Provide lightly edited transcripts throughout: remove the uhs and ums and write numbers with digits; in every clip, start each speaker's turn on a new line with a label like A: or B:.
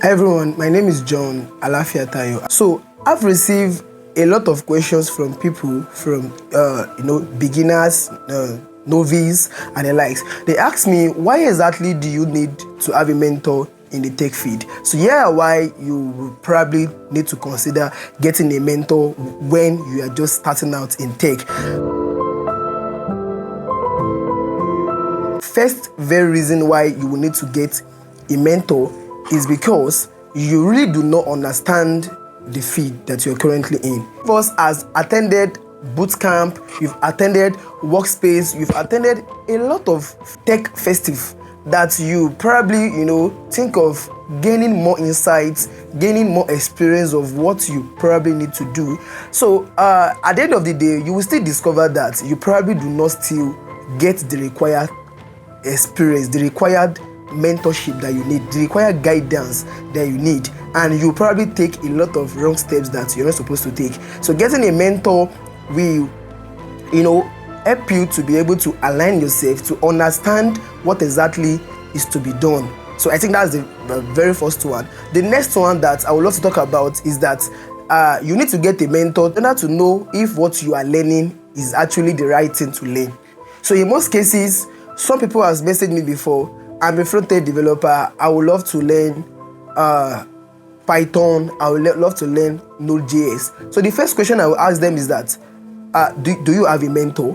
A: Hi everyone, my name is John Alafia Tayo. So I've received a lot of questions from people from beginners, novice and the likes. They ask me, why exactly do you need to have a mentor in the tech field? So here are why you will probably need to consider getting a mentor when you are just starting out in tech. First very reason why you will need to get a mentor is because you really do not understand the field that you're currently in. First, has attended boot camp, you've attended workspace, you've attended a lot of tech festive that you probably think of gaining more insights, gaining more experience of what you probably need to do. So at the end of the day, you will still discover that you probably do not still get the required experience, the required mentorship that you need, the required guidance that you need, and you probably take a lot of wrong steps that you're not supposed to take. So getting a mentor will help you to be able to align yourself, to understand what exactly is to be done. So I think that's the very first one. The next one that I would love to talk about is that you need to get a mentor in order to know if what you are learning is actually the right thing to learn. So in most cases, some people have messaged me before, I'm a front-end developer, I would love to learn Python, I would love to learn Node.js. So the first question I will ask them is that, do you have a mentor?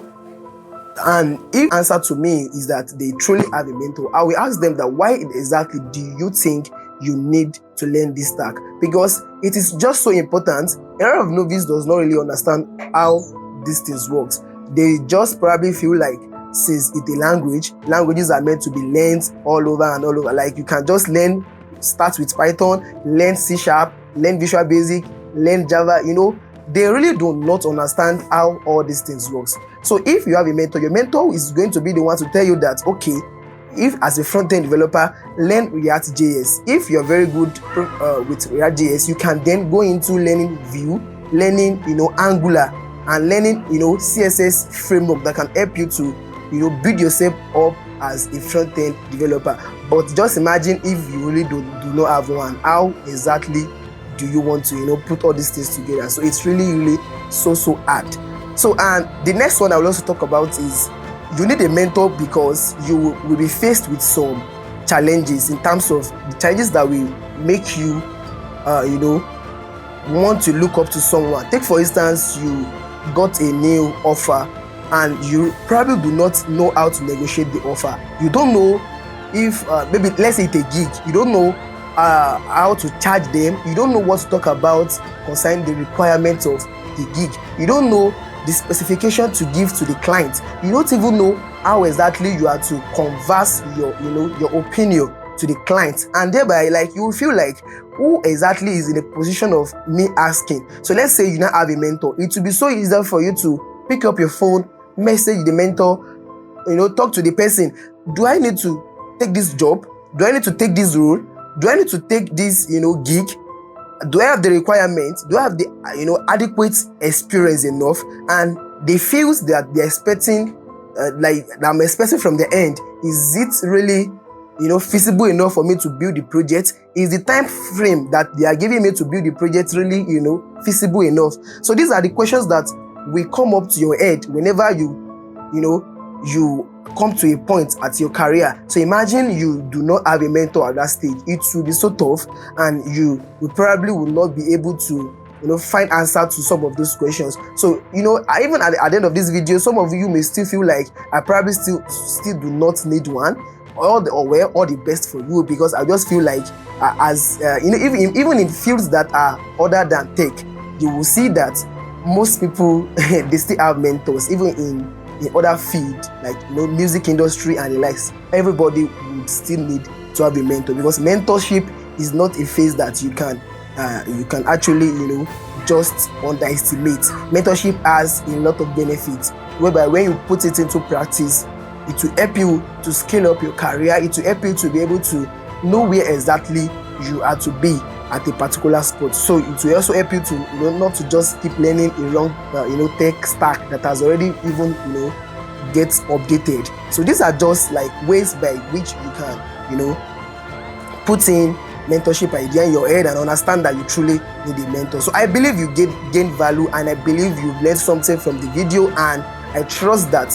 A: And if the answer to me is that they truly have a mentor, I will ask them that why exactly do you think you need to learn this stack? Because it is just so important. A lot of novices does not really understand how these things works. They just probably feel like since it's a languages are meant to be learned all over and all over. Like you can just start with Python, learn C#, learn Visual Basic, learn Java. They really do not understand how all these things works. So if you have a mentor, your mentor is going to be the one to tell you that, okay, if as a front-end developer, learn React.js. If you're very good with React.js, you can then go into learning Vue, learning Angular, and learning CSS framework that can help you to build yourself up as a front-end developer. But just imagine if you really do not have one, how exactly do you want to put all these things together? So it's really so hard. So and the next one I will also talk about is you need a mentor because you will be faced with some challenges in terms of the challenges that will make you want to look up to someone. Take for instance, you got a new offer and you probably do not know how to negotiate the offer. You don't know if maybe let's say it's a gig, you don't know how to charge them, you don't know what to talk about concerning the requirements of the gig, you don't know the specification to give to the client, you don't even know how exactly you are to converse your opinion to the client, and thereby you will feel like who exactly is in a position of me asking. So let's say you now have a mentor, it will be so easy for you to pick up your phone, message the mentor, talk to the person. Do I need to take this job? Do I need to take this role? Do I need to take this gig? Do I have the requirements? Do I have the adequate experience enough? And they feel that they're expecting that I'm expecting from the end. Is it really feasible enough for me to build the project? Is the time frame that they are giving me to build the project really feasible enough? So these are the questions that will come up to your head whenever you come to a point at your career. So imagine you do not have a mentor at that stage. It will be so tough, and you probably will not be able to find answer to some of those questions. So even at the end of this video, some of you may still feel like I probably still do not need one. All the best for you, because I just feel like even in fields that are other than tech, you will see that most people they still have mentors. Even in other fields like music industry and the likes, everybody would still need to have a mentor, because mentorship is not a phase that you can actually just underestimate. Mentorship has a lot of benefits, whereby when you put it into practice, it will help you to scale up your career. It will help you to be able to know where exactly you are to be at a particular spot. So it will also help you to not to just keep learning a wrong tech stack that has already even gets updated. So these are just like ways by which you can put in mentorship idea in your head and understand that you truly need a mentor. So I believe you gain value, and I believe you learned something from the video, and I trust that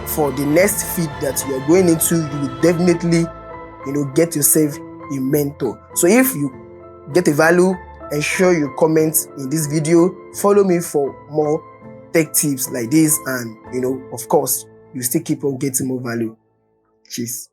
A: for the next feed that you are going into, you will definitely get yourself a mentor. So if you get a value, ensure you comment in this video, follow me for more tech tips like this, and of course you still keep on getting more value. Cheers.